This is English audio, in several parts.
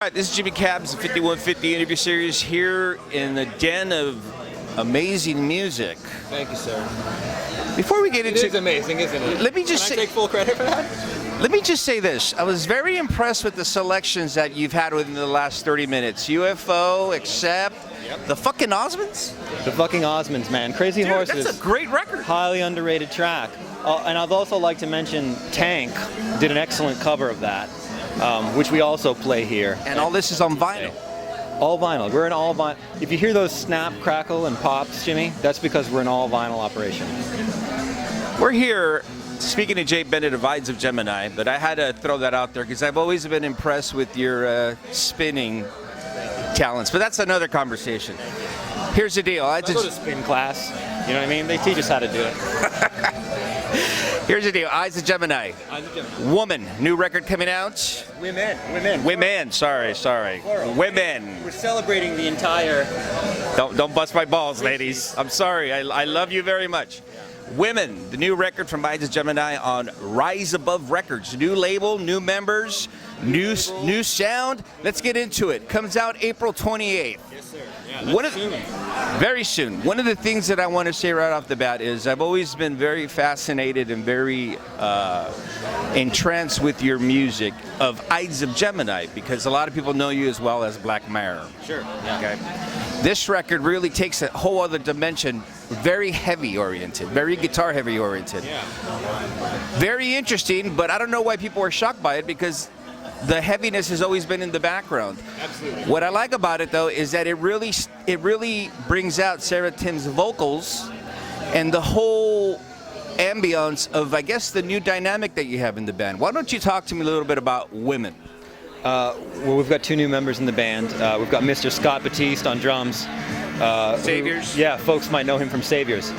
All right, this is Jimmy Cab's 5150 interview series here in the den of amazing music. Thank you, sir. Before we get into it is amazing, isn't it? Let me just Can I take full credit for that? Let me just say this. I was very impressed with the selections that you've had within the last 30 minutes. UFO, Accept, the fucking Osmonds? The fucking Osmonds, man. Crazy Dude, Horses. That's a great record. Highly underrated track. And I'd also like to mention Tank did an excellent cover of that, which we also play here. And all this is on vinyl. All vinyl. We're an all vinyl. If you hear those snap, crackle, and pops, Jimmy, that's because we're an all vinyl operation. We're here speaking to J.Bennett of Ides of Gemini, but I had to throw that out there because I've always been impressed with your spinning talents. But that's another conversation. Here's the deal. I go to spin class. You know what I mean? They teach us how to do it. Here's the deal. Ides of Gemini. Ides of Gemini. Woman. New record coming out. Women. Sorry. Plural. Women. We're celebrating the entire... Don't bust my balls, ladies. I'm sorry. I love you very much. Women. The new record from Ides of Gemini on Rise Above Records. New label, new members, new sound. Let's get into it. Comes out April 28th. Yes, sir. Yeah, soon. Very soon. One of the things that I want to say right off the bat is I've always been very fascinated and very entranced with your music of Ides of Gemini because a lot of people know you as well as Black Mirror. Sure. Yeah. Okay. This record really takes a whole other dimension, very heavy oriented, very guitar heavy oriented. Yeah. Very interesting, but I don't know why people are shocked by it because the heaviness has always been in the background. Absolutely. What I like about it though is that it really brings out Sarah Tim's vocals and the whole ambience of, I guess, the new dynamic that you have in the band. Why don't you talk to me a little bit about Women? Well, we've got two new members in the band. We've got Mr. Scott Batiste on drums. Saviors? Yeah, folks might know him from Saviors.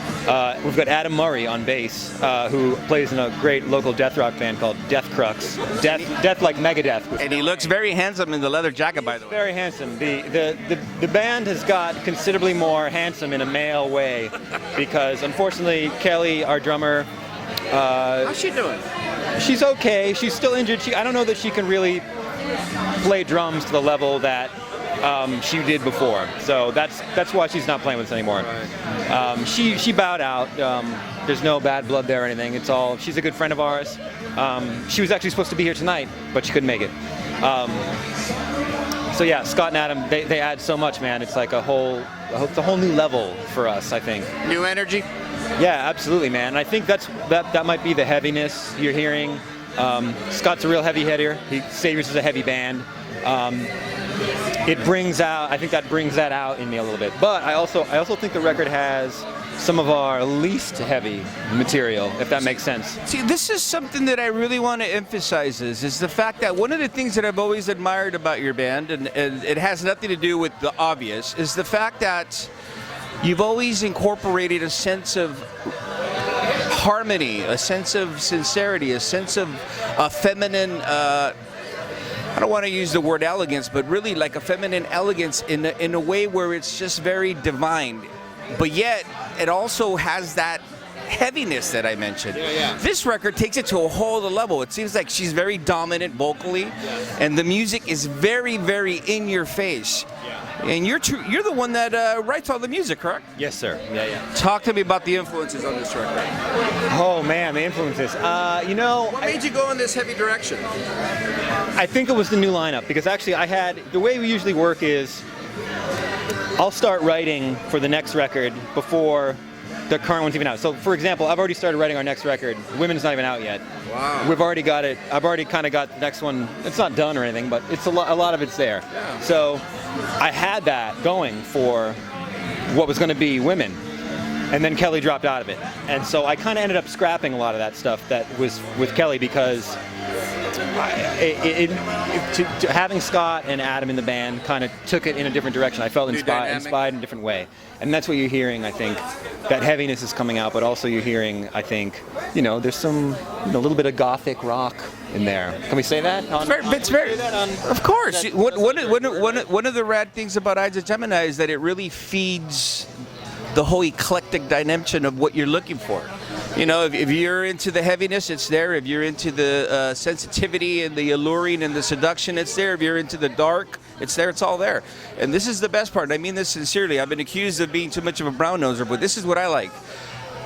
We've got Adam Murray on bass, who plays in a great local death rock band called Death Crux. Death like Megadeth. And he looks very handsome in the leather jacket, by the way. Very handsome. The band has got considerably more handsome in a male way because, unfortunately, Kelly, our drummer... How's she doing? She's okay. She's still injured. I don't know that she can really play drums to the level that she did before, so that's why she's not playing with us anymore. Right. She bowed out. There's no bad blood there or anything. It's all. She's a good friend of ours. She was actually supposed to be here tonight, but she couldn't make it. So yeah, Scott and Adam, they add so much, man. It's like it's a whole new level for us, I think. New energy? Yeah, absolutely, man. And I think that might be the heaviness you're hearing. Scott's a real heavy hitter. Saviors is a heavy band. It brings out, I think that brings that out in me a little bit. But I also think the record has some of our least heavy material, if that makes sense. See, this is something that I really want to emphasize is the fact that one of the things that I've always admired about your band, and it has nothing to do with the obvious, is the fact that you've always incorporated a sense of harmony, a sense of sincerity, a sense of a feminine, I don't want to use the word elegance, but really like a feminine elegance in a way where it's just very divine. But yet, it also has that heaviness that I mentioned. Yeah. This record takes it to a whole other level. It seems like she's very dominant vocally, and the music is very, very in your face. And you're the one that writes all the music, correct? Yes, sir. Yeah. Talk to me about the influences on this record. Oh man, the influences. What made you go in this heavy direction? I think it was the new lineup because actually the way we usually work is I'll start writing for the next record before the current one's even out. So for example, I've already started writing our next record. Women's not even out yet. Wow. We've already got it. I've already kind of got the next one. It's not done or anything, but it's a lot of it's there. Yeah. So I had that going for what was going to be Women. And then Kelly dropped out of it. And so I kind of ended up scrapping a lot of that stuff that was with Kelly because having Scott and Adam in the band kind of took it in a different direction. I felt inspired in a different way. And that's what you're hearing, I think. That heaviness is coming out, but also you're hearing, I think, there's some, a little bit of gothic rock in there. Can we say that? Of course. One of the rad things about Ides of Gemini is that it really feeds the whole eclectic dimension of what you're looking for. You know, if you're into the heaviness, it's there. If you're into the sensitivity and the alluring and the seduction, it's there. If you're into the dark, it's there. It's all there. And this is the best part. I mean this sincerely. I've been accused of being too much of a brown noser, but this is what I like.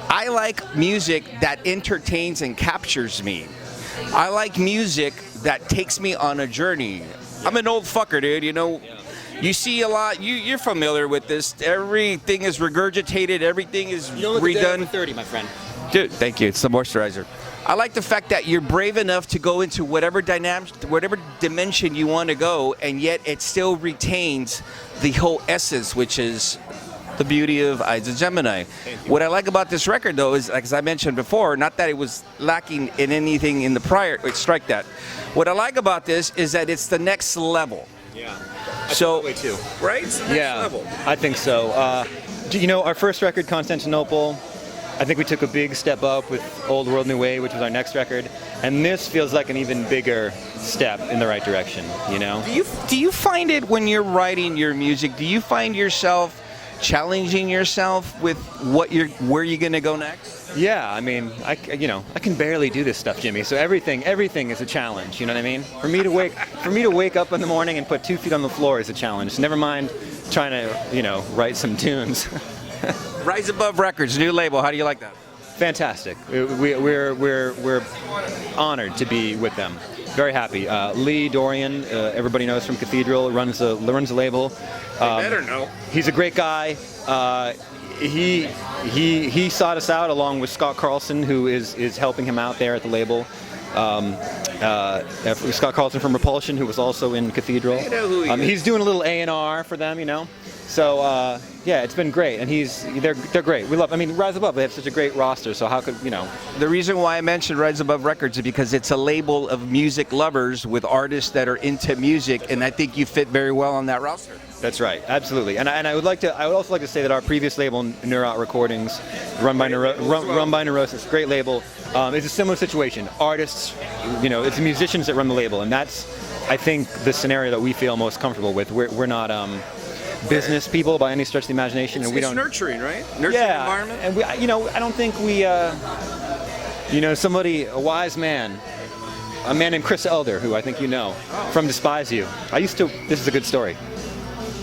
I like music that entertains and captures me. I like music that takes me on a journey. I'm an old fucker, dude. You know, you see a lot. You're familiar with this. Everything is regurgitated. Everything is redone. 30, my friend. Dude, thank you. It's the moisturizer. I like the fact that you're brave enough to go into whatever dimension you want to go, and yet it still retains the whole essence, which is the beauty of Ides of Gemini. What I like about this record, though, is, like, as I mentioned before, not that it was lacking in anything in the prior. Wait, strike that. What I like about this is that it's the next level. Yeah. So, Way too. right? It's the next level. I think so. You know, our first record, Constantinople, I think we took a big step up with Old World New Way, which was our next record, and this feels like an even bigger step in the right direction, you know? Do you find it when you're writing your music, do you find yourself challenging yourself with where you're going to go next? Yeah, I mean, I can barely do this stuff, Jimmy. So everything is a challenge. You know what I mean? For me to wake up in the morning and put 2 feet on the floor is a challenge. Never mind trying to, write some tunes. Rise Above Records, new label. How do you like that? Fantastic. We're honored to be with them. Very happy. Lee Dorian, everybody knows from Cathedral, runs the label. Better know. He's a great guy. He sought us out along with Scott Carlson, who is helping him out there at the label. Scott Carlson from Repulsion, who was also in Cathedral. I know who he is. He's doing a little A&R for them, you know. So yeah, it's been great, and they're great. We love. I mean, Rise Above. They have such a great roster. So how could The reason why I mentioned Rise Above Records is because it's a label of music lovers with artists that are into music, and I think you fit very well on that roster. That's right, absolutely. And I would also like to say that our previous label, Neurout Recordings, run by Neurosis, great label, is a similar situation. Artists, it's musicians that run the label, and that's, I think, the scenario that we feel most comfortable with. We're not business people by any stretch of the imagination, and we don't. It's nurturing, right? Nurturing environment. And we, I don't think we, a wise man. A man named Chris Elder, who I think you know, from Despise You. This is a good story.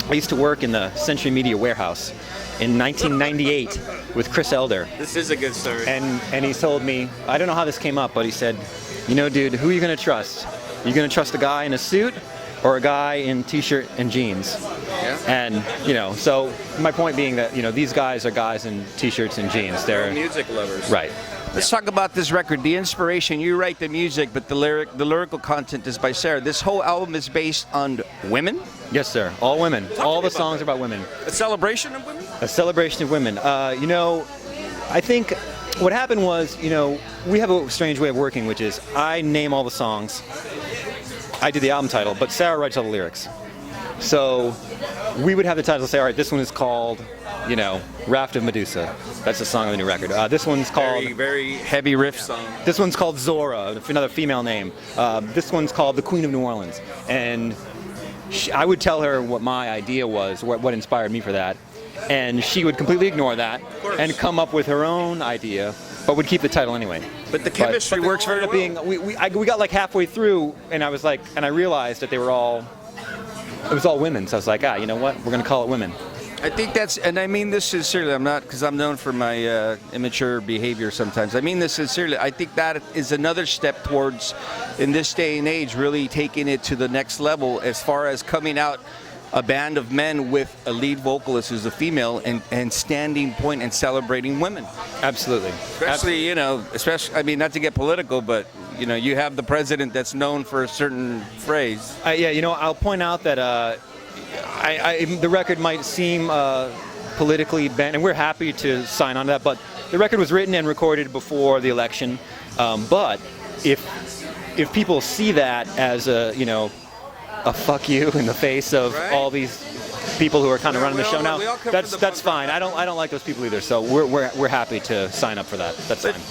I used to work in the Century Media warehouse in 1998 with Chris Elder. This is a good story. And he told me, I don't know how this came up, but he said, dude, who are you going to trust? Are you going to trust a guy in a suit or a guy in t-shirt and jeans? Yeah. And, so my point being that, these guys are guys in t-shirts and jeans. They're music lovers. Right. Let's talk about this record. The inspiration, you write the music, but the lyrical content is by Sarah. This whole album is based on women? Yes, sir. All women. All the songs are about women. A celebration of women? A celebration of women. I think what happened was, we have a strange way of working, which is I name all the songs. I do the album title, but Sarah writes all the lyrics. So we would have the title say, all right, this one is called, Raft of Medusa. That's the song of the new record. This one's called... Very, very heavy riff song. This one's called Zora, another female name. This one's called The Queen of New Orleans. And I would tell her what my idea was, what inspired me for that. And she would completely ignore that and come up with her own idea, but would keep the title anyway. But the chemistry works very well. We got like halfway through, and I realized that it was all women. So I was like, you know what? We're going to call it Women. I think and I mean this sincerely. I'm not, because I'm known for my immature behavior sometimes. I mean this sincerely. I think that is another step towards, in this day and age, really taking it to the next level as far as coming out a band of men with a lead vocalist who's a female and standing point and celebrating women. Absolutely. Especially, I mean, not to get political, but, you have the president that's known for a certain phrase. I'll point out that the record might seem politically bent, and we're happy to sign on to that, but the record was written and recorded before the election. But if people see that as a fuck you in the face of all these people who are kind of running the show now, that's fine. I don't like those people either. So we're happy to sign up for that. That's fine.